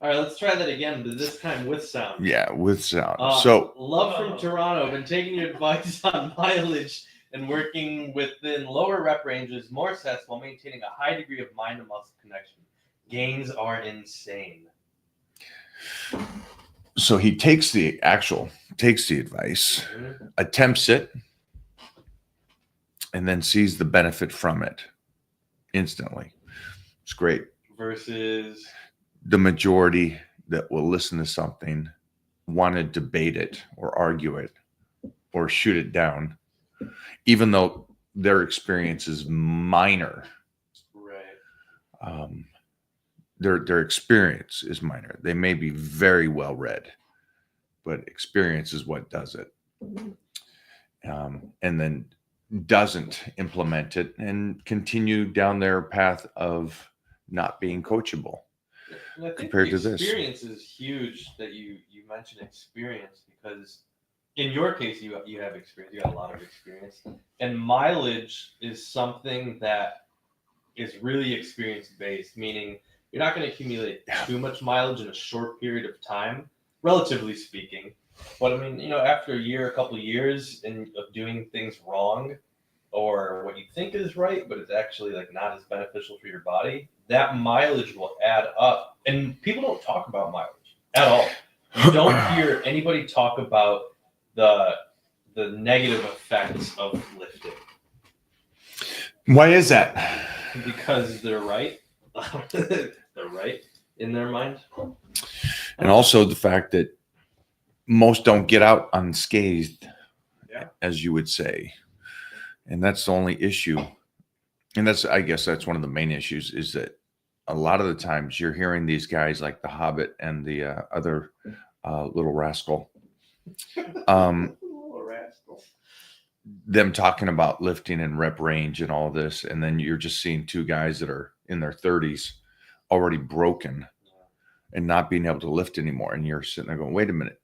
All right, let's try that again, but this time with sound. Yeah, with sound. So Love from Toronto. Been taking your advice on mileage and working within lower rep ranges, more sets while maintaining a high degree of mind to muscle connection. Gains are insane. So he takes the advice, attempts it, and then sees the benefit from it instantly. It's great. Versus the majority that will listen to something want to debate it or argue it or shoot it down, even though their experience is minor. Right. Their experience is minor. They may be very well read, but experience is what does it. And then doesn't implement it and continue down their path of not being coachable. And I think compared to this. Experience is huge that you mentioned experience, because in your case you have experience, you got a lot of experience, and mileage is something that is really experience based, meaning you're not going to accumulate too much mileage in a short period of time, relatively speaking. But I mean, after a couple of years of doing things wrong, or what you think is right, but it's actually like not as beneficial for your body, that mileage will add up. And people don't talk about mileage at all. You don't hear anybody talk about the negative effects of lifting. Why is that? Because they're right. They're right in their mind. And also the fact that most don't get out unscathed, as you would say. And that's the only issue. And I guess that's one of the main issues, is that a lot of the times you're hearing these guys like the Hobbit and the other Little Rascal, them talking about lifting and rep range and all this. And then you're just seeing two guys that are in their 30s already broken and not being able to lift anymore. And you're sitting there going, wait a minute.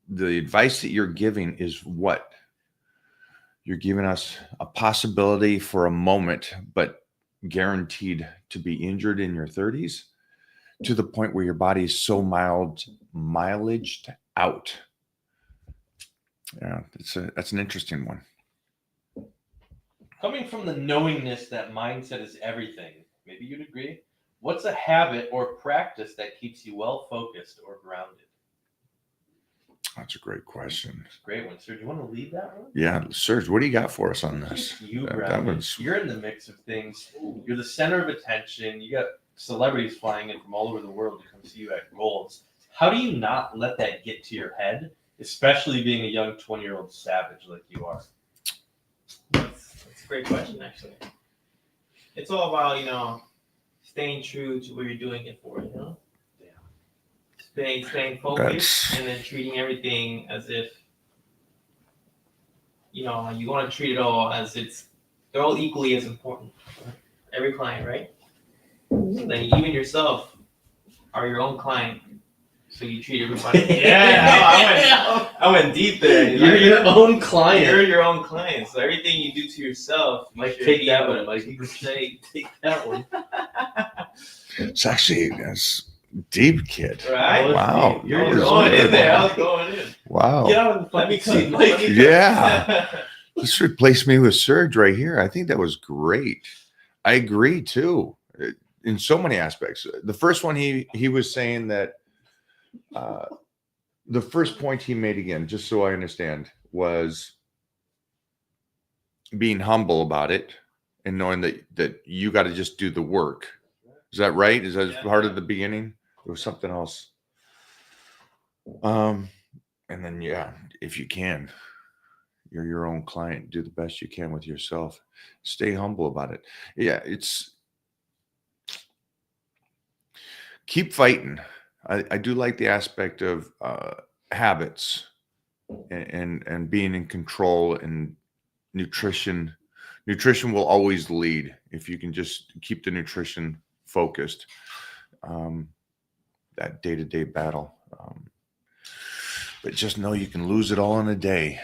The advice that you're giving is what? You're giving us a possibility for a moment, but guaranteed to be injured in your 30s, to the point where your body is so mileaged out. Yeah, that's an interesting one. Coming from the knowingness that mindset is everything, maybe you'd agree. What's a habit or practice that keeps you well focused or grounded? That's a great question. It's a great one. Sir, do you want to lead that one? Yeah, Serge, what do you got for us on this? You're in the mix of things. You're the center of attention. You got celebrities flying in from all over the world to come see you at Gold's. How do you not let that get to your head, especially being a young 20-year-old savage like you are? That's a great question, actually. It's all about, staying true to what you're doing it for, Staying focused and then treating everything as if, you want to treat it all as they're all equally as important. Every client, right? So then even yourself are your own client. So you treat everybody. I went deep there. You're your own client. You're your own client. So everything you do to yourself, Mike, take that one. Mike, you can say, take that one. It's actually deep, kid. Right? Wow. You're going in there. I was going in. Wow. Get out of the fucking seat, Mike. Yeah. Just replace me with Serge right here. I think that was great. I agree too, in so many aspects. The first one, he was saying that the first point he made, again, just so I understand, was being humble about it and knowing that you got to just do the work. Is that right? Is that part of the beginning? It was something else. And then, if you can, you're your own client. Do the best you can with yourself. Stay humble about it. Yeah, keep fighting. I do like the aspect of habits and being in control, and nutrition. Nutrition will always lead if you can just keep the nutrition focused. That day-to-day battle. But just know you can lose it all in a day,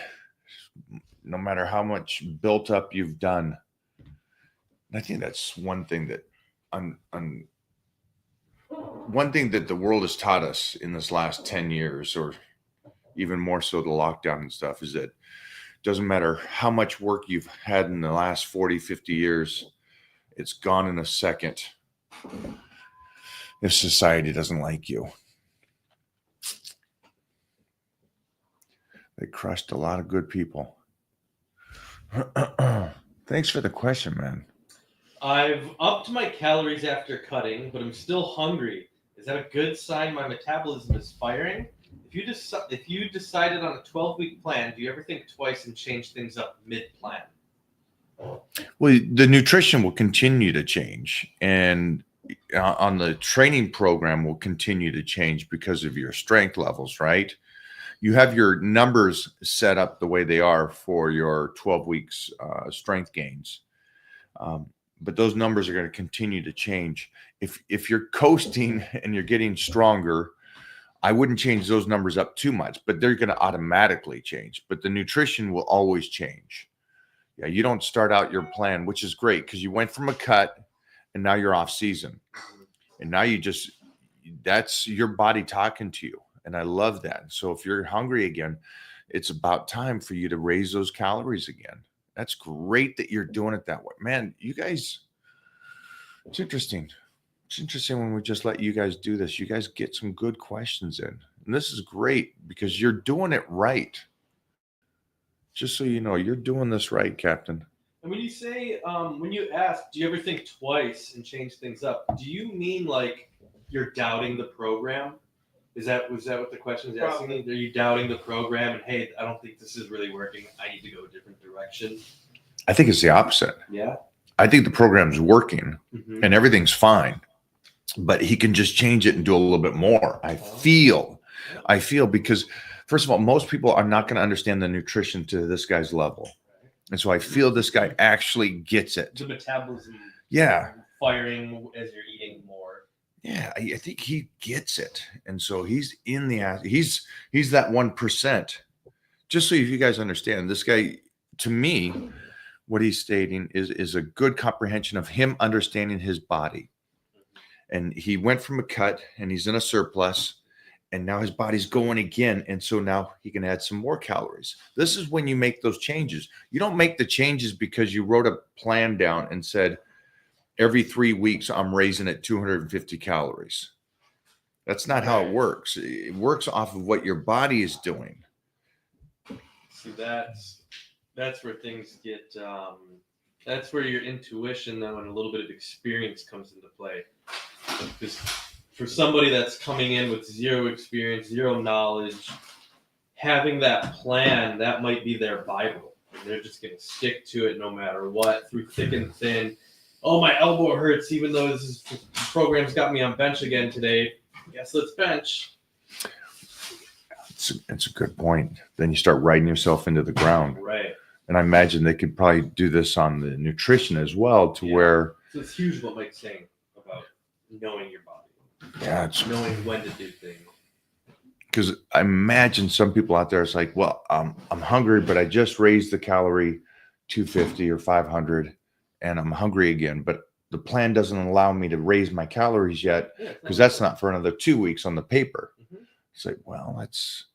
no matter how much built up you've done. And I think that's one thing that one thing that the world has taught us in this last 10 years, or even more so the lockdown and stuff, is that it doesn't matter how much work you've had in the last 40, 50 years, it's gone in a second if society doesn't like you. They crushed a lot of good people. Thanks for the question, man. I've upped my calories after cutting, but I'm still hungry. Is that a good sign my metabolism is firing? If you decided on a 12-week plan, do you ever think twice and change things up mid-plan? Well, the nutrition will continue to change, and on the training program will continue to change because of your strength levels, right? You have your numbers set up the way they are for your 12 weeks strength gains. But those numbers are going to continue to change. If you're coasting and you're getting stronger, I wouldn't change those numbers up too much, but they're going to automatically change. But the nutrition will always change. Yeah, you don't start out your plan, which is great because you went from a cut and now you're off season. And now that's your body talking to you. And I love that. So if you're hungry again, it's about time for you to raise those calories again. That's great that you're doing it that way. Man, you guys, it's interesting. It's interesting when we just let you guys do this. You guys get some good questions in. And this is great because you're doing it right. Just so you know, you're doing this right, Captain. And when you say, when you ask, do you ever think twice and change things up? Do you mean like you're doubting the program? Was that what the question is asking me? Are you doubting the program and, hey, I don't think this is really working. I need to go a different direction? I think it's the opposite. Yeah. I think the program's working Mm-hmm. and everything's fine, but he can just change it and do a little bit more. I feel because, first of all, most people are not going to understand the nutrition to this guy's level. And so I feel this guy actually gets it. The metabolism firing as you're eating more. Yeah, I think he gets it. And so he's in he's that 1%. Just so you guys understand, this guy, to me, what he's stating is a good comprehension of him understanding his body. And he went from a cut and he's in a surplus, and now his body's going again. And so now he can add some more calories. This is when you make those changes. You don't make the changes because you wrote a plan down and said, every 3 weeks, I'm raising it 250 calories. That's not how it works. It works off of what your body is doing. See, that's where things get, that's where your intuition, though, and a little bit of experience comes into play. Because for somebody that's coming in with zero experience, zero knowledge, having that plan, that might be their Bible. And they're just going to stick to it no matter what, through thick and thin. Oh, my elbow hurts, even though this program's got me on bench again today. Guess let's bench. It's a good point. Then you start riding yourself into the ground. Right. And I imagine they could probably do this on the nutrition as well, to where. So it's huge what Mike's saying about knowing your body. Yeah, it's knowing when to do things. Because I imagine some people out there, it's like, well, I'm hungry, but I just raised the calorie 250 or 500. And I'm hungry again, but the plan doesn't allow me to raise my calories yet because that's not for another 2 weeks on the paper. Mm-hmm. It's like, well, that's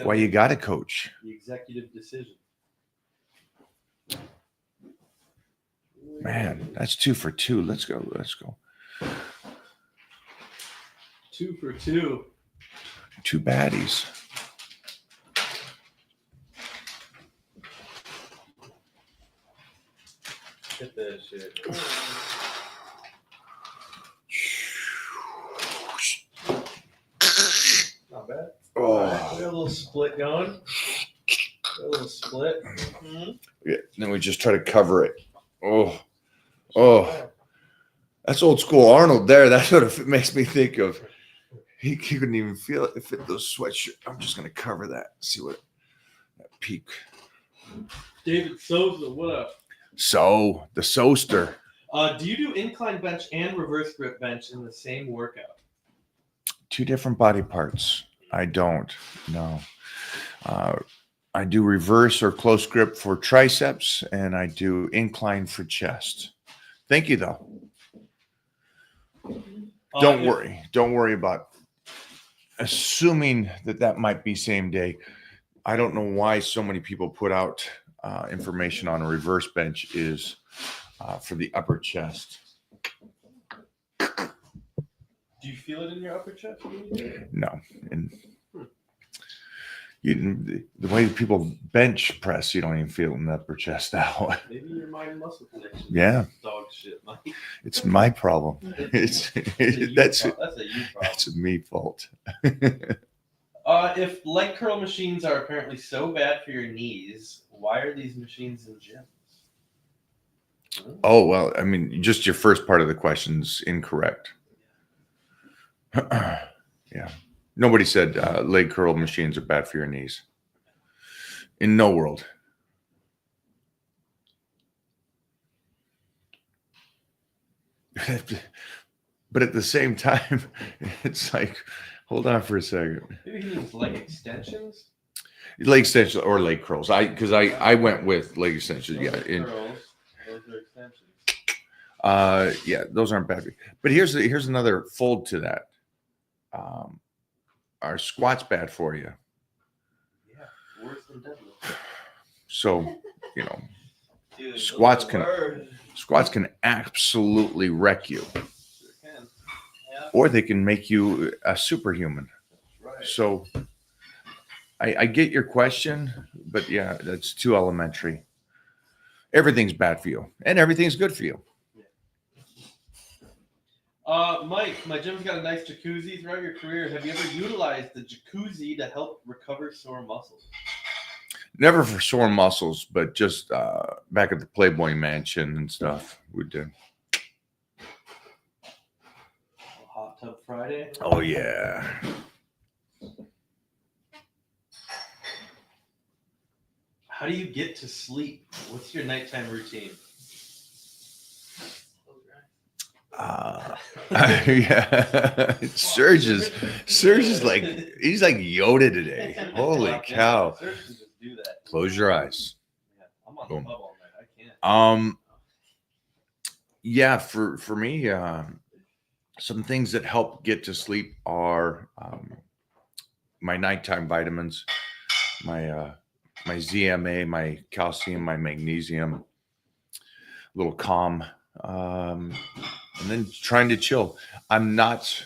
why you got to coach. The executive decision. Man, that's 2 for 2. Let's go. 2 for 2. 2 baddies. Hit that shit. Not bad. Oh, Right, we got a little split going. A little split. Mm-hmm. Yeah, then we just try to cover it. Oh, that's old school Arnold there. That's what it makes me think of. He couldn't even feel it. Fit those sweatshirt. I'm just gonna cover that. See what that peak. David Souza, what up? So the Soaster. Do you do incline bench and reverse grip bench in the same workout? 2 different body parts. I don't. No. I do reverse or close grip for triceps, and I do incline for chest. Thank you, though. Don't worry. Don't worry about assuming that might be same day. I don't know why so many people put out information on a reverse bench is for the upper chest. Do you feel it in your upper chest when you do it? No, and the way people bench press, you don't even feel it in the upper chest out. Maybe your mind muscle connection. Yeah. Dog shit, Mike. It's my problem. It's that's That's a you problem. that's a me fault. If leg curl machines are apparently so bad for your knees, why are these machines in gyms? Oh well, I mean, just your first part of the question's incorrect. Yeah. Nobody said leg curl machines are bad for your knees. In no world. But at the same time, it's like, hold on for a second. Maybe he means leg extensions? Leg extensions or leg curls. I went with leg extensions. Those Yeah. are curls. Those are extensions. Yeah, those aren't bad. But here's another fold to that. Are squats bad for you? Yeah, worse than deadlift. So, you know, Dude, Squats those are worse. squats can absolutely wreck you, Sure can. Yeah, or they can make you a superhuman. that's right. So I get your question, but yeah, that's too elementary. Everything's bad for you, and everything's good for you. Mike, my gym's got a nice jacuzzi throughout your career. Have you ever utilized the jacuzzi to help recover sore muscles? Never for sore muscles, but just back at the Playboy Mansion and stuff, we did. Hot Tub Friday? Oh yeah. How do you get to sleep? What's your nighttime routine? Yeah. Serge is like he's like Yoda today. Holy cow! Serge can just do that. Close your eyes. Yeah, I'm on Boom. the pub all night. I can't. Yeah, for me, some things that help get to sleep are my nighttime vitamins, my ZMA, my calcium, my magnesium, a little calm, and then trying to chill. I'm not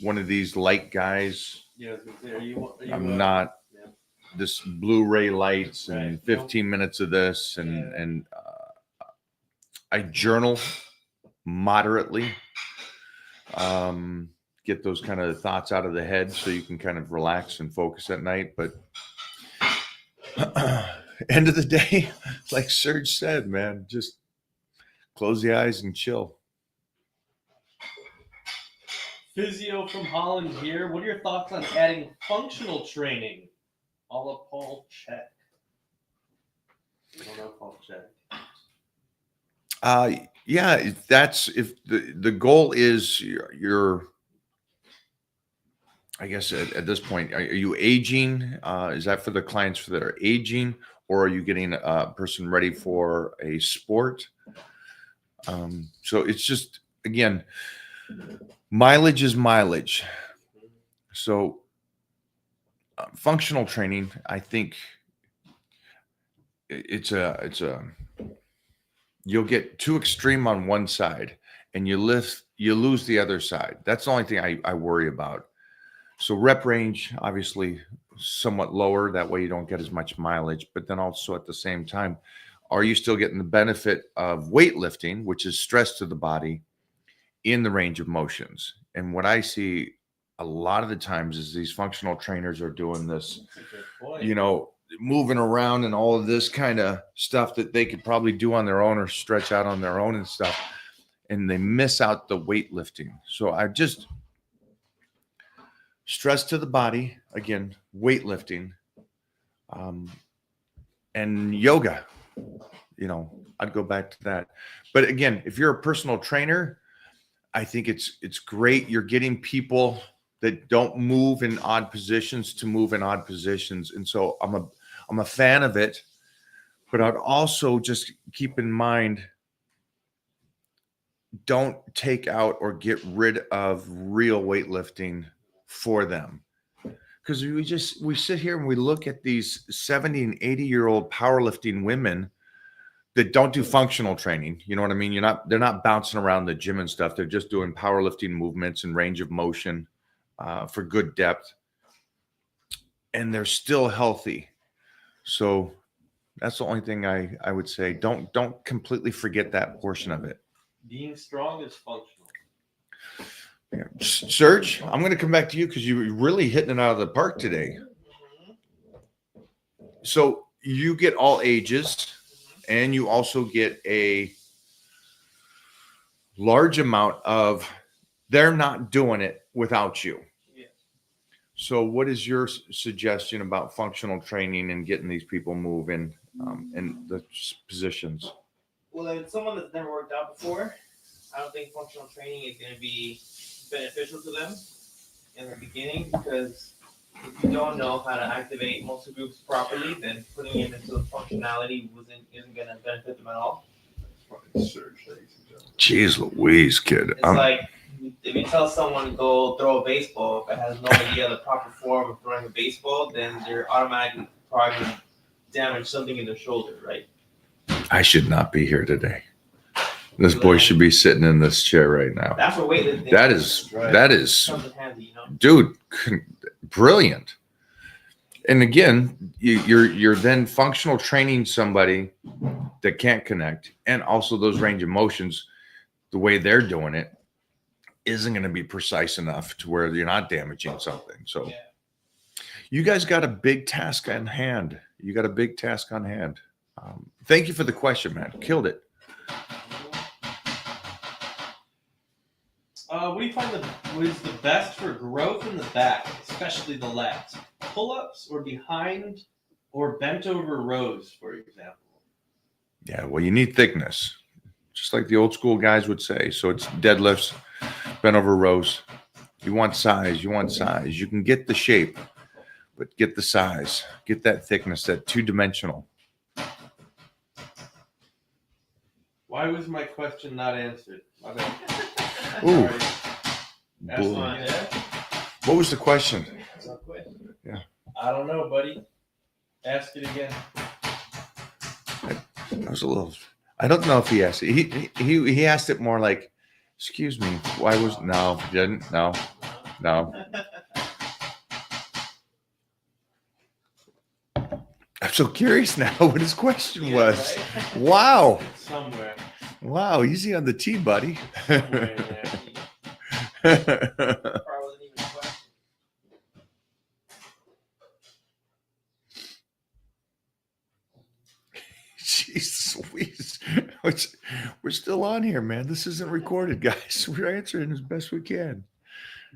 one of these light guys. Yeah, I was gonna say, are you I'm not yeah. this Blu-ray lights and Right. 15 minutes of this, and I journal moderately. Get those kind of thoughts out of the head so you can kind of relax and focus at night. But end of the day, like Serge said, man, just close the eyes and chill. Physio from Holland here. What are your thoughts on adding functional training? A la Paul Check. I don't know Paul Check. Yeah, if that's if the goal is you're I guess at this point, are you aging? Is that for the clients that are aging, or are you getting a person ready for a sport? So it's just, again, mileage is mileage. So functional training, I think you'll get too extreme on one side and you lose the other side. That's the only thing I worry about. So rep range, obviously somewhat lower. That way you don't get as much mileage, but then also at the same time, are you still getting the benefit of weightlifting, which is stress to the body, in the range of motions? And what I see a lot of the times is these functional trainers are doing this, That's a good point. you know, moving around and all of this kind of stuff that they could probably do on their own or stretch out on their own and stuff. And they miss out the weightlifting. So I just stress to the body, again, weightlifting, and yoga. You know, I'd go back to that. But again, if you're a personal trainer, I think it's great. You're getting people that don't move in odd positions to move in odd positions. And so I'm a fan of it, but I'd also just keep in mind don't take out or get rid of real weightlifting for them. Because we sit here and we look at these 70 and 80-year-old powerlifting women that don't do functional training. You know what I mean? They're not bouncing around the gym and stuff. They're just doing powerlifting movements and range of motion for good depth. And they're still healthy. So that's the only thing I would say. Don't completely forget that portion of it. Being strong is functional. Yeah. Serge, I'm going to come back to you because you were really hitting it out of the park today. So you get all ages, and you also get a large amount of they're not doing it without you. Yeah. So what is your suggestion about functional training and getting these people moving in the positions? Well, if it's someone that's never worked out before, I don't think functional training is going to be beneficial to them in the beginning, because if you don't know how to activate muscle groups properly, then putting them into functionality isn't going to benefit them at all. Jeez Louise, kid. It's like if you tell someone to go throw a baseball but has no idea the proper form of throwing a baseball, then they're automatically probably going to damage something in their shoulder, right? I should not be here today. This boy should be sitting in this chair right now. That's what weightlifting That is, comes in handy, you know? dude, brilliant. And again, you're then functional training somebody that can't connect, and also those range of motions, the way they're doing it isn't going to be precise enough to where you're not damaging something. So Yeah. you guys got a big task on hand. Thank you for the question, man. Killed it. What do you find what is the best for growth in the back, especially the lats? Pull-ups or behind or bent over rows, for example? Yeah, well, you need thickness, just like the old school guys would say. So it's deadlifts, bent over rows. You want size. You can get the shape, but get the size. Get that thickness, that two-dimensional. Why was my question not answered? My bad. Ooh. Sorry. Ask Bull. one again. What was the question? That's not quick. I don't know, buddy. Ask it again. I was a little. I don't know if he asked it. He asked it more like, "Excuse me, why was no? He didn't. No. I'm so curious now what his question Yeah, was. right? Wow, Somewhere. wow, easy on the T, buddy. Somewhere in there. Probably wasn't even a question. Jesus, we're still on here, man. This isn't recorded, guys. We're answering as best we can.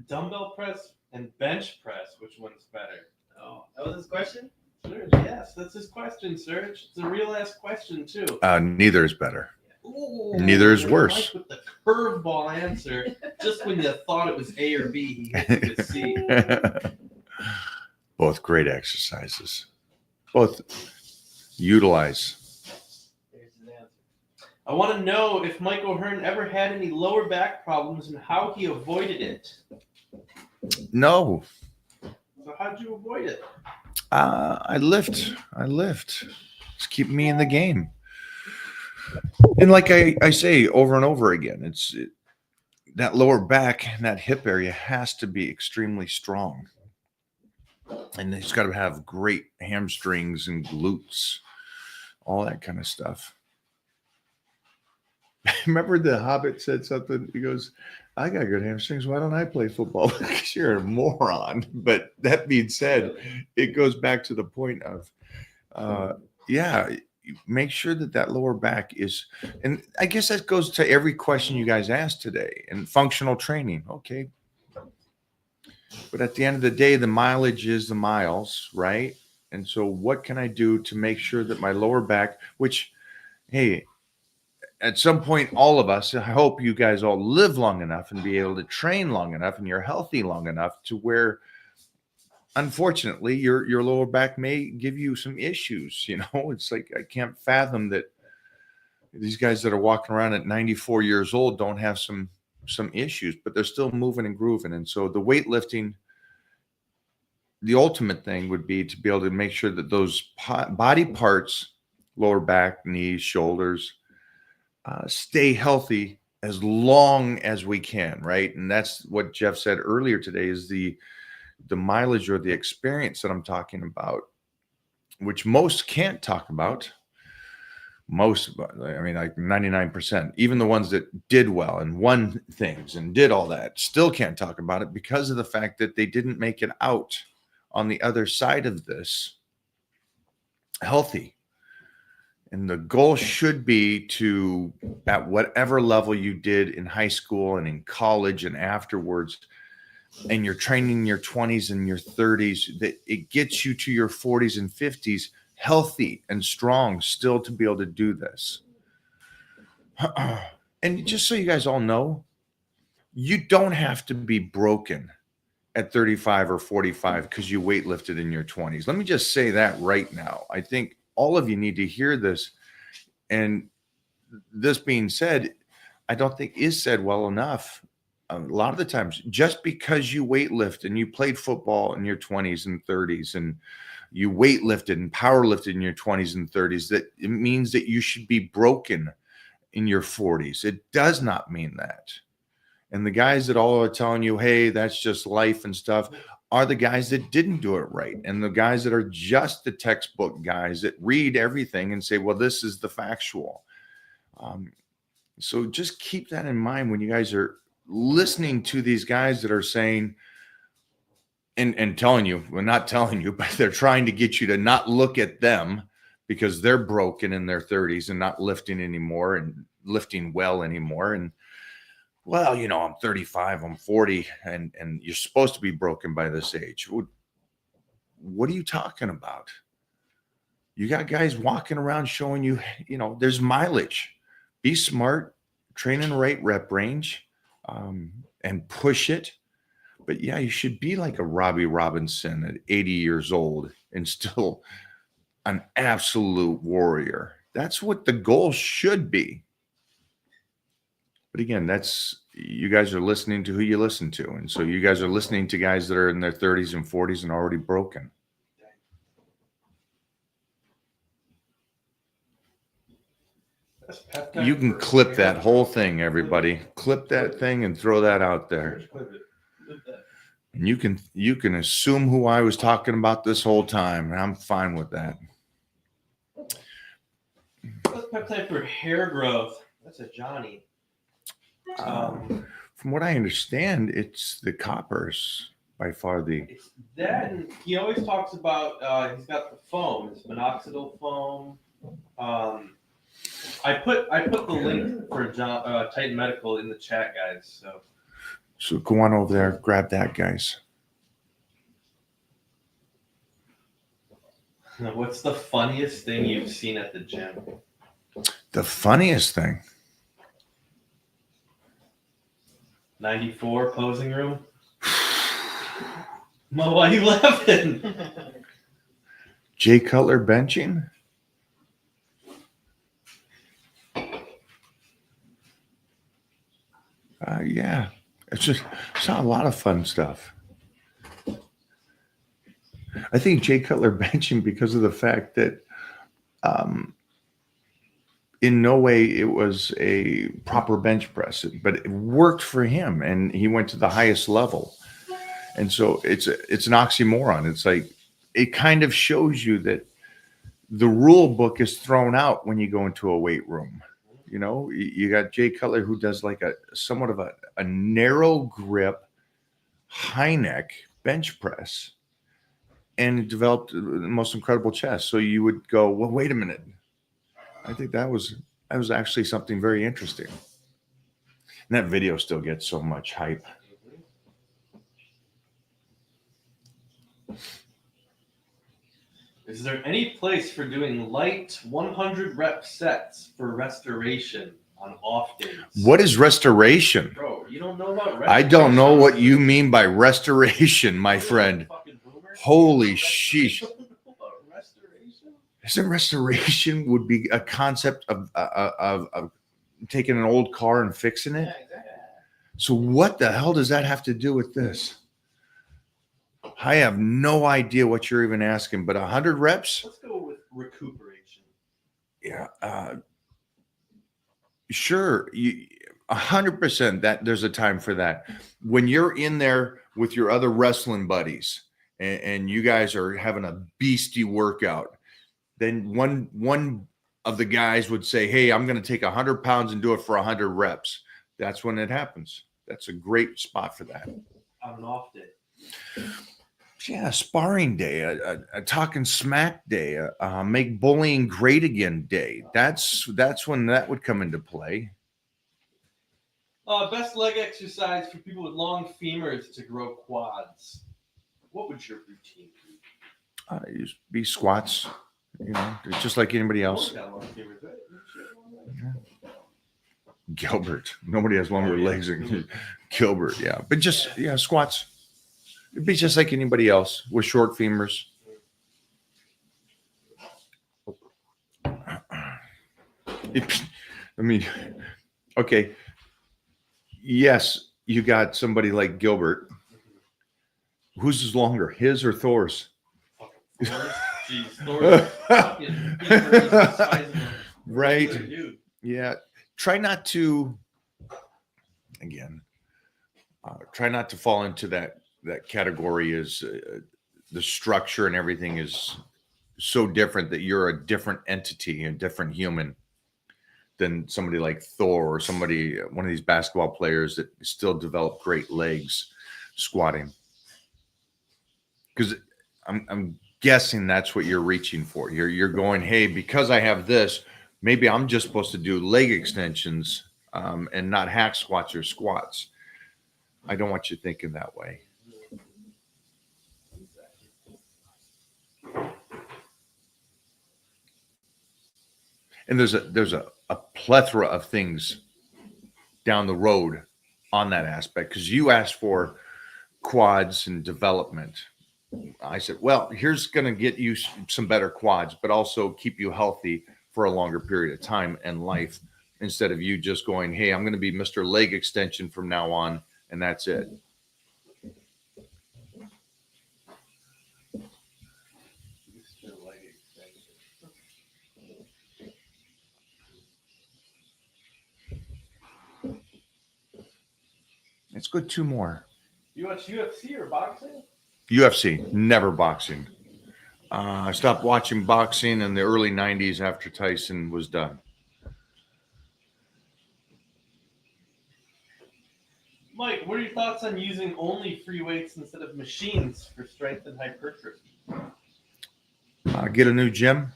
Dumbbell press and bench press, which one's better? Oh, that was his question? Serge, yes, that's his question, Serge. It's a real ass question, too. Neither is better. Ooh, Neither is worse. Mike with the curveball answer. Just when you thought it was A or B, he hit you with C. Both great exercises. Both utilize. There's his answer. I want to know if Mike O'Hearn ever had any lower back problems and how he avoided it. No, So how'd you avoid it? I lift. Just keep me in the game. And like I say over and over again, that lower back and that hip area has to be extremely strong. And it's got to have great hamstrings and glutes, all that kind of stuff. Remember the Hobbit said something? He goes, I got good hamstrings. Why don't I play football? Because you're a moron. But that being said, it goes back to the point of, make sure that lower back is, and I guess that goes to every question you guys asked today. And functional training, okay. But at the end of the day, the mileage is the miles, right? And so what can I do to make sure that my lower back, which, hey, at some point, all of us, I hope you guys all live long enough and be able to train long enough and you're healthy long enough to where, unfortunately, your lower back may give you some issues. You know, it's like I can't fathom that These guys that are walking around at 94 years old don't have some issues, but they're still moving and grooving. And so the weightlifting, the ultimate thing would be to be able to make sure that those body parts, lower back, knees, shoulders, stay healthy as long as we can, right? And that's what Jeff said earlier today is the mileage or the experience that I'm talking about, which most can't talk about. Most, I mean, like 99%, even the ones that did well and won things and did all that still can't talk about it because of the fact that they didn't make it out on the other side of this healthy. And the goal should be to, at whatever level you did in high school and in college and afterwards, and you're training in your 20s and your 30s, that it gets you to your 40s and 50s healthy and strong still to be able to do this. And just so you guys all know, you don't have to be broken at 35 or 45 because you weightlifted in your 20s. Let me just say that right now. I think all of you need to hear this. And this being said, I don't think is said well enough. A lot of the times, just because you weightlift and you played football in your 20s and 30s and you weightlifted and powerlifted in your 20s and 30s, that it means that you should be broken in your 40s. It does not mean that. And the guys that all are telling you, hey, that's just life and stuff, are the guys that didn't do it right. And the guys that are just the textbook guys that read everything and say, well, this is the factual. So just keep that in mind when you guys are listening to these guys that are saying, and telling you, well, not telling you, but they're trying to get you to not look at them because they're broken in their 30s and not lifting anymore and lifting well anymore. And, well, you know, I'm 35, I'm 40, and you're supposed to be broken by this age. What are you talking about? You got guys walking around showing you, you know, there's mileage. Be smart, train in the right rep range, and push it. But yeah, you should be like a Robbie Robinson at 80 years old and still an absolute warrior. That's what the goal should be. But again, that's, you guys are listening to who you listen to. And so you guys are listening to guys that are in their 30s and 40s and already broken. You can clip that whole thing, everybody. Clip that thing and throw that out there. And you can assume who I was talking about this whole time, and I'm fine with that. What's peptide for hair growth? That's a Johnny. From what I understand, it's the coppers by far the. It's that, and he always talks about he's got the foam. It's minoxidil foam. I put the link for Titan Medical in the chat, guys. So go on over there, grab that, guys. What's the funniest thing you've seen at the gym? The funniest thing. 94 posing room. Mo, why are you laughing? Jay Cutler benching. Yeah, it's not a lot of fun stuff. I think Jay Cutler benching because of the fact that in no way it was a proper bench press, but it worked for him and he went to the highest level. And so it's an oxymoron. It's like, it kind of shows you that the rule book is thrown out when you go into a weight room. You know, you got Jay Cutler who does like somewhat of a narrow grip, high neck bench press, and developed the most incredible chest. So you would go, well, wait a minute. I think that was actually something very interesting. And that video still gets so much hype. Is there any place for doing light 100 rep sets for restoration on off days? What is restoration? Bro, you don't know about restoration? I don't know what you mean by restoration, my friend. Holy sheesh. Restoration? Isn't restoration would be a concept of taking an old car and fixing it? Yeah, exactly. So what the hell does that have to do with this? I have no idea what you're even asking, but 100 reps? Let's go with recuperation. Yeah. Sure. 100% that there's a time for that. When you're in there with your other wrestling buddies and you guys are having a beastie workout, then one of the guys would say, hey, I'm going to take 100 pounds and do it for 100 reps. That's when it happens. That's a great spot for that. On an off day. Yeah, sparring day, a talking smack day, make bullying great again day. That's when that would come into play. Best leg exercise for people with long femurs to grow quads. What would your routine be? Just be squats, just like anybody else. Got long femurs, right? Gilbert, nobody has longer legs than Gilbert. Yeah, but just squats. It'd be just like anybody else with short femurs. Okay. Yes, you got somebody like Gilbert. Whose is longer, his or Thor's? Jeez, Thor's Right. Dude. Yeah. Try not to fall into that category is the structure and everything is so different that you're a different entity, a different human than somebody like Thor or one of these basketball players that still develop great legs squatting. Because I'm guessing that's what you're reaching for. You're going, hey, because I have this, maybe I'm just supposed to do leg extensions and not hack squats or squats. I don't want you thinking that way. And there's a plethora of things down the road on that aspect because you asked for quads and development. I said, well, here's going to get you some better quads, but also keep you healthy for a longer period of time and life instead of you just going, hey, I'm going to be Mr. Leg Extension from now on, and that's it. Let's go 2 more. You watch UFC or boxing? UFC, never boxing. I stopped watching boxing in the early 90s after Tyson was done. Mike, what are your thoughts on using only free weights instead of machines for strength and hypertrophy? Get a new gym.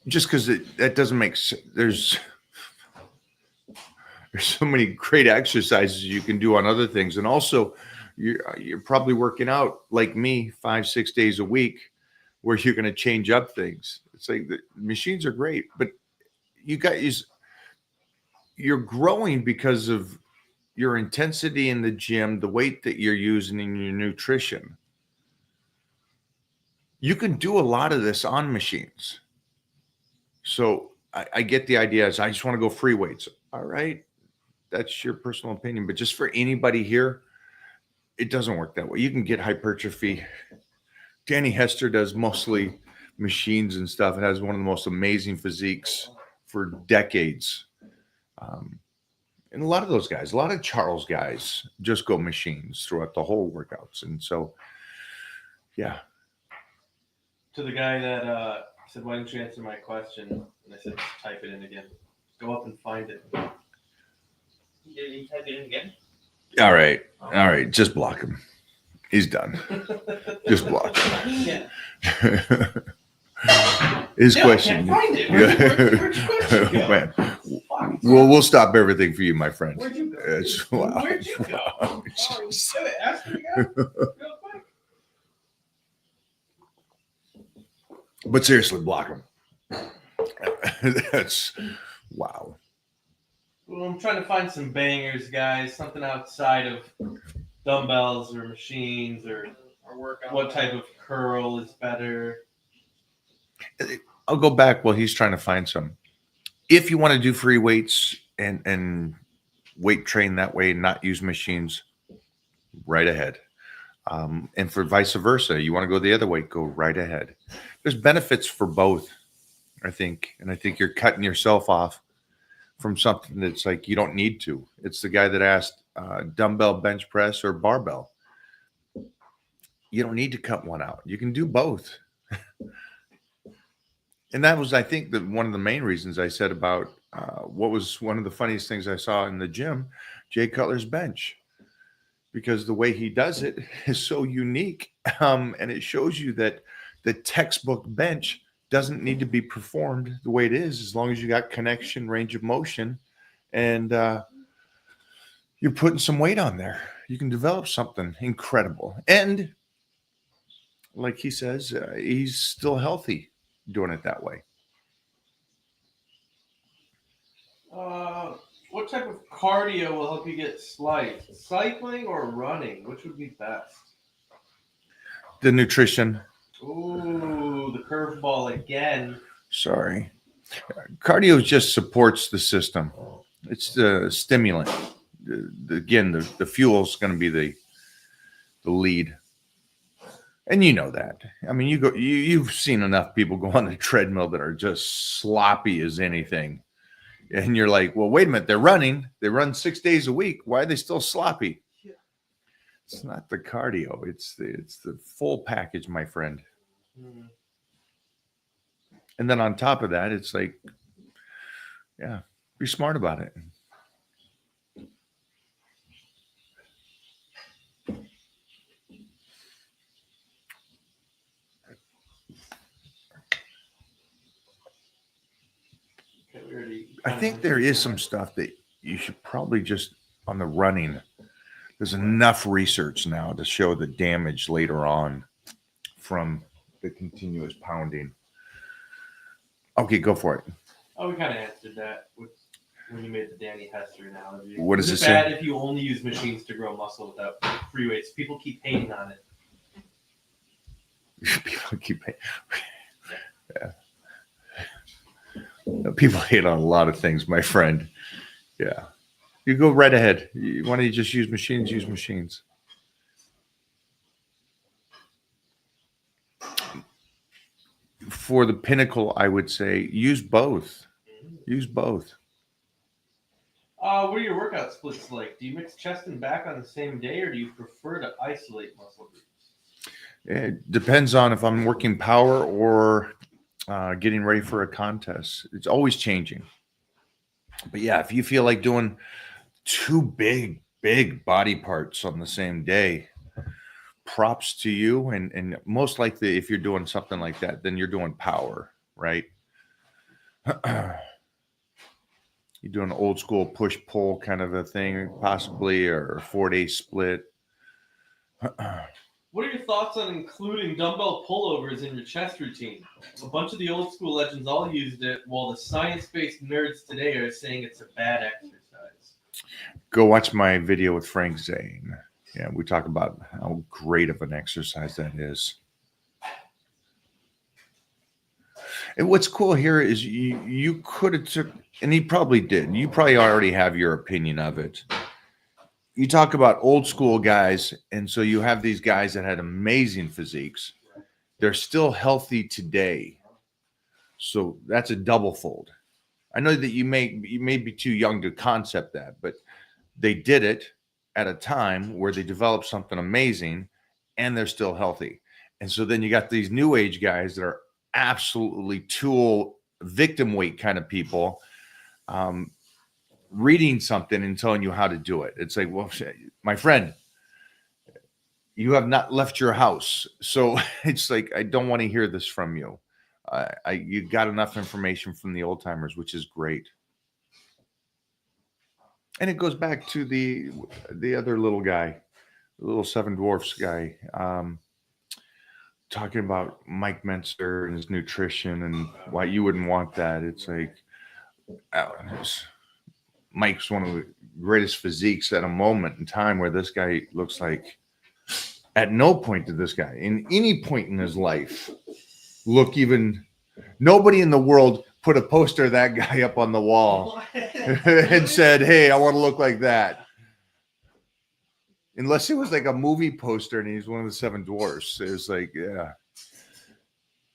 Just because that doesn't make sense. There's so many great exercises you can do on other things, and also you're probably working out like me 5-6 days a week, where you're going to change up things. It's like the machines are great, but you're growing because of your intensity in the gym, the weight that you're using in your nutrition. You can do a lot of this on machines. So I get the idea is I just want to go free weights. All right. That's your personal opinion. But just for anybody here, it doesn't work that way. You can get hypertrophy. Danny Hester does mostly machines and stuff. It has one of the most amazing physiques for decades. And a lot of those guys, a lot of Charles guys just go machines throughout the whole workouts. And so, yeah. To the guy that said, why didn't you answer my question? And I said, type it in again. Go up and find it. Did you type it in again? All right. All right. Just block him. He's done. Just block him. Yeah. His No, question. I can't find it. Where'd your question go? Man, we'll stop everything for you, my friend. Where'd you go? Wow. Where'd you go? Wow. Ask me again. Real quick. But seriously, block him. That's wow. Well, I'm trying to find some bangers, guys. Something outside of dumbbells or machines or workout. what type of curl is better. I'll go back while he's trying to find some. If you want to do free weights and weight train that way and not use machines, right ahead. And for vice versa, you want to go the other way, go right ahead. There's benefits for both, I think. And I think you're cutting yourself off from something that's like you don't need to. It's the guy that asked dumbbell bench press or barbell. You don't need to cut one out. You can do both. And that was, I think, one of the main reasons I said about what was one of the funniest things I saw in the gym, Jay Cutler's bench, because the way he does it is so unique. And it shows you that the textbook bench doesn't need to be performed the way it is, as long as you got connection, range of motion, and you're putting some weight on there. You can develop something incredible. And like he says, he's still healthy doing it that way. What type of cardio will help you get slight? Cycling or running? Which would be best? The nutrition. Ooh, the curveball again. Sorry. Cardio just supports the system. It's the stimulant. Again, the fuel is going to be the lead. And you know that. I mean, you've seen enough people go on the treadmill that are just sloppy as anything. And you're like, well, wait a minute, they run 6 days a week. Why are they still sloppy? Yeah. It's not the cardio. It's the full package, my friend. Mm. And then on top of that, it's like, yeah, be smart about it. I think there is some stuff that you should probably just on the running. There's enough research now to show the damage later on from the continuous pounding. Okay, go for it. Oh, we kind of answered that when you made the Danny Hester analogy. What does Is it it say? bad if you only use machines to grow muscle without free weights? People keep hating on it. People keep yeah. People hate on a lot of things, my friend. Yeah. You go right ahead. You want to just use machines, use machines. For the pinnacle, I would say use both. Use both. What are your workout splits like? Do you mix chest and back on the same day, or do you prefer to isolate muscle groups? It depends on if I'm working power or getting ready for a contest. It's always changing. But yeah, if you feel like doing two big body parts on the same day, props to you. And most likely, if you're doing something like that, then you're doing power, right? You're doing an old school push pull kind of a thing, possibly, or a 4-day split. What are your thoughts on including dumbbell pullovers in your chest routine? A bunch of the old school legends all used it, while the science-based nerds today are saying it's a bad exercise. Go watch my video with Frank Zane. Yeah, we talk about how great of an exercise that is. And what's cool here is you could have took, and he probably did. You probably already have your opinion of it. You talk about old school guys, and so you have these guys that had amazing physiques. They're still healthy today. So that's a double fold. I know that you may be too young to concept that, but they did it at a time where they developed something amazing and they're still healthy. And so then you got these new age guys that are absolutely tool victim weight kind of people, reading something and telling you how to do it. It's like, well, my friend, you have not left your house. So it's like, I don't want to hear this from you. You got enough information from the old timers, which is great. And it goes back to the other little guy, the little Seven Dwarfs guy, talking about Mike Mentzer and his nutrition and why you wouldn't want that. It's like, Mike's one of the greatest physiques at a moment in time where this guy looks like, at no point did this guy, in any point in his life, look even, nobody in the world put a poster of that guy up on the wall and said, hey, I want to look like that. Unless it was like a movie poster and he's one of the seven dwarfs. It was like, yeah.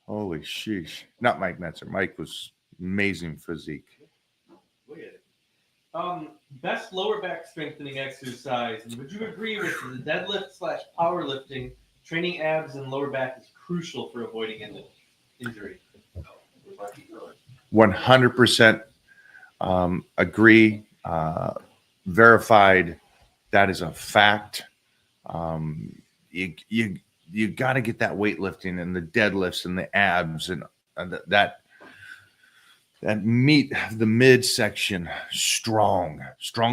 Holy sheesh. Not Mike Metzer. Mike was amazing physique. Look at it. Best lower back strengthening exercise. Would you agree with the deadlift / powerlifting? Training abs and lower back is crucial for avoiding injury. 100% agree. Verified. That is a fact. You got to get that weightlifting and the deadlifts and the abs and that meat, the midsection, strong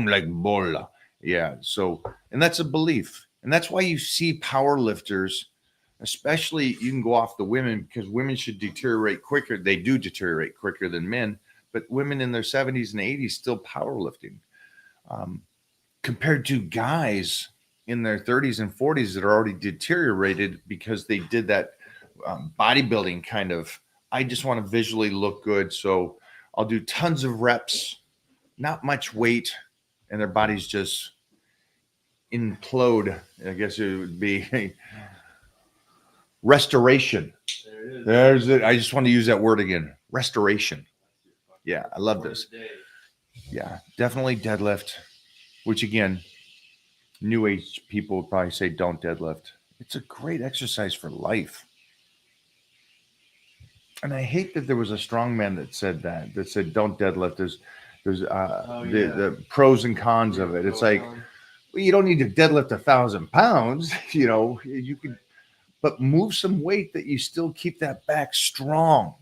like bola. Yeah. So, and that's a belief. And that's why you see power lifters, especially you can go off the women because women should deteriorate quicker. They do deteriorate quicker than men, but women in their 70s and 80s still powerlifting. Compared to guys in their 30s and 40s that are already deteriorated because they did that bodybuilding kind of, I just want to visually look good. So I'll do tons of reps, not much weight, and their bodies just implode. I guess it would be restoration. There it is. There's it. I just want to use that word again. Restoration. Yeah, I love this. Yeah, definitely deadlift. Which again, new age people would probably say don't deadlift. It's a great exercise for life. And I hate that there was a strongman that said don't deadlift. There's the pros and cons of it. It's like, well, you don't need to deadlift 1,000 pounds. You know, you could, but move some weight that you still keep that back strong.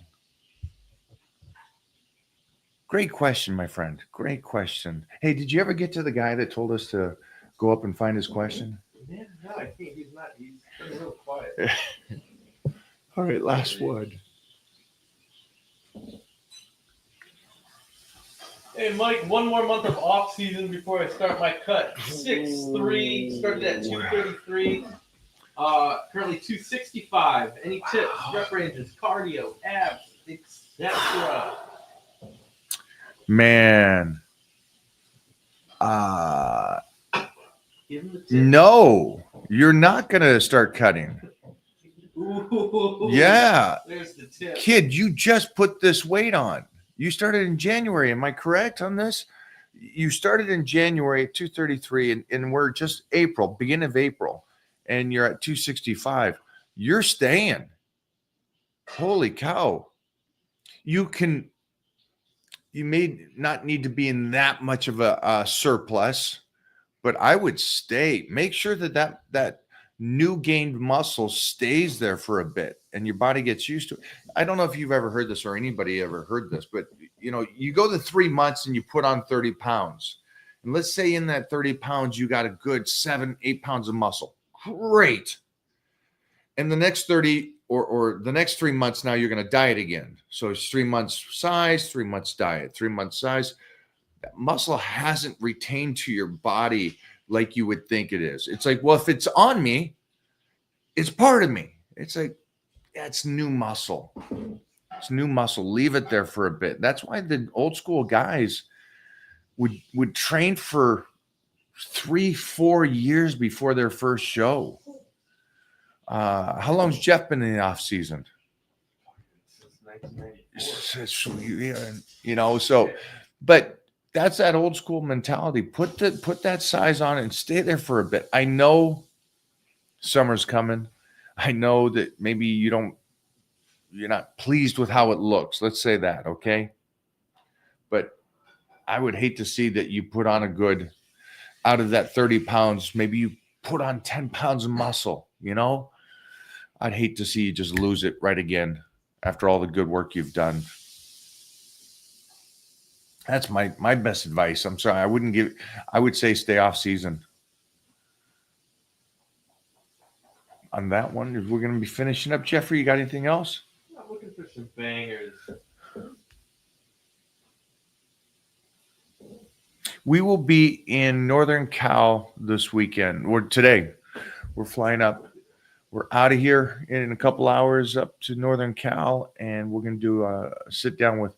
Great question, my friend. Great question. Hey, did you ever get to the guy that told us to go up and find his question? Yeah, no, I think he's not. He's been real quiet. All right, last one. Hey, Mike, one more month of off season before I start my cut. 6'3", started at 233. Currently 265. Any tips, rep ranges, cardio, abs, etc.? Man, Give him the tip. no, you're not gonna start cutting. Ooh, Yeah, there's the tip. kid, you just put this weight on. You started in January. Am I correct on this? You started in January at 233, and we're just April, beginning of April, and you're at 265. You're staying. Holy cow. You may not need to be in that much of a surplus, but I would stay. Make sure that new gained muscle stays there for a bit and your body gets used to it. I don't know if you've ever heard this or anybody ever heard this, but you know, you go the 3 months and you put on 30 pounds. And let's say in that 30 pounds, you got a good 7-8 pounds of muscle. Great. And the next 30 or the next 3 months, now you're going to diet again. So it's 3 months size, 3 months diet, 3 months size. That muscle hasn't retained to your body like you would think it is. It's like, well, if it's on me, it's part of me. It's like, yeah, it's new muscle. It's new muscle. Leave it there for a bit. That's why the old school guys would train for 3-4 years before their first show. How long's Jeff been in the off season? Since 1994. You know, so, but that's that old school mentality. Put that size on and stay there for a bit. I know summer's coming. I know that maybe you're not pleased with how it looks. Let's say that, okay? But I would hate to see that you put on a good, out of that 30 pounds, maybe you put on 10 pounds of muscle, you know? I'd hate to see you just lose it right again after all the good work you've done. That's my best advice. I'm sorry. I would say stay off season. On that one, if we're going to be finishing up, Jeffrey, you got anything else? I'm looking for some bangers. We will be in Northern Cal this weekend, or today. We're flying up. We're out of here in a couple hours up to Northern Cal, and we're going to do a sit down with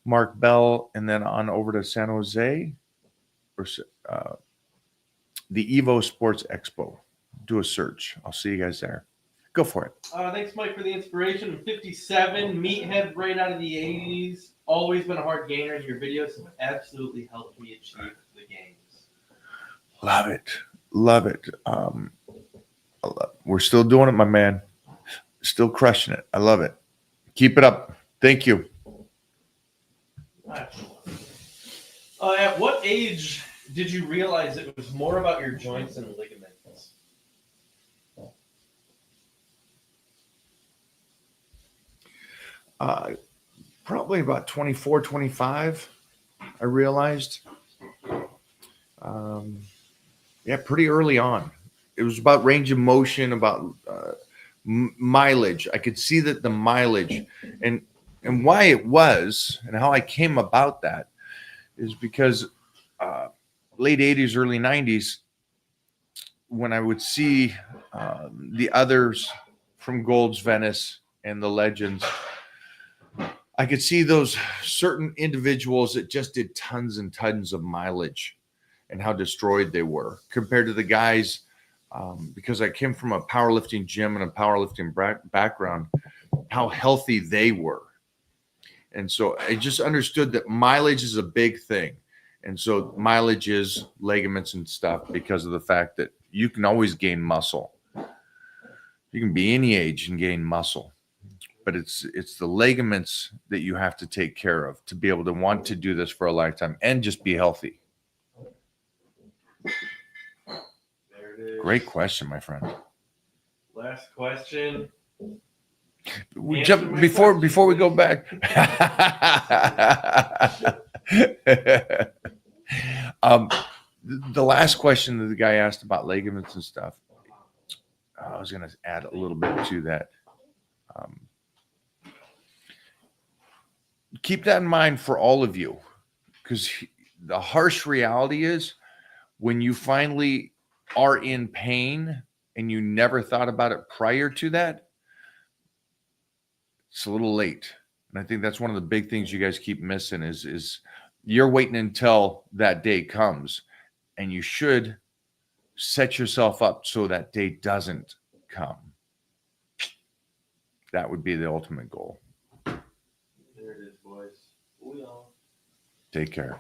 Mark Bell, and then on over to San Jose, or the Evo Sports Expo. Do a search. I'll see you guys there. Go for it. Thanks, Mike, for the inspiration. 57, meathead right out of the 80s. Always been a hard gainer, and your videos have absolutely helped me achieve the gains. Love it. Love it. We're still doing it, my man. Still crushing it. I love it. Keep it up. Thank you. At what age did you realize it was more about your joints and ligaments? Probably about 24, 25, I realized. Pretty early on. It was about range of motion, about mileage. I could see that the mileage and why it was and how I came about that is because late 80s, early 90s, when I would see the others from Gold's Venice and the Legends, I could see those certain individuals that just did tons and tons of mileage and how destroyed they were compared to the guys, because I came from a powerlifting gym and a powerlifting background, how healthy they were. And so I just understood that mileage is a big thing. And so mileage is ligaments and stuff because of the fact that you can always gain muscle. You can be any age and gain muscle. But it's the ligaments that you have to take care of to be able to want to do this for a lifetime and just be healthy. There it is. Great question, my friend. Last question. We Answer jump my before question, we go please. back. The last question that the guy asked about ligaments and stuff, I was going to add a little bit to that. Keep that in mind for all of you, because the harsh reality is when you finally are in pain and you never thought about it prior to that, it's a little late. And I think that's one of the big things you guys keep missing is you're waiting until that day comes, and you should set yourself up so that day doesn't come. That would be the ultimate goal. There it is, boys. Booyah. Take care.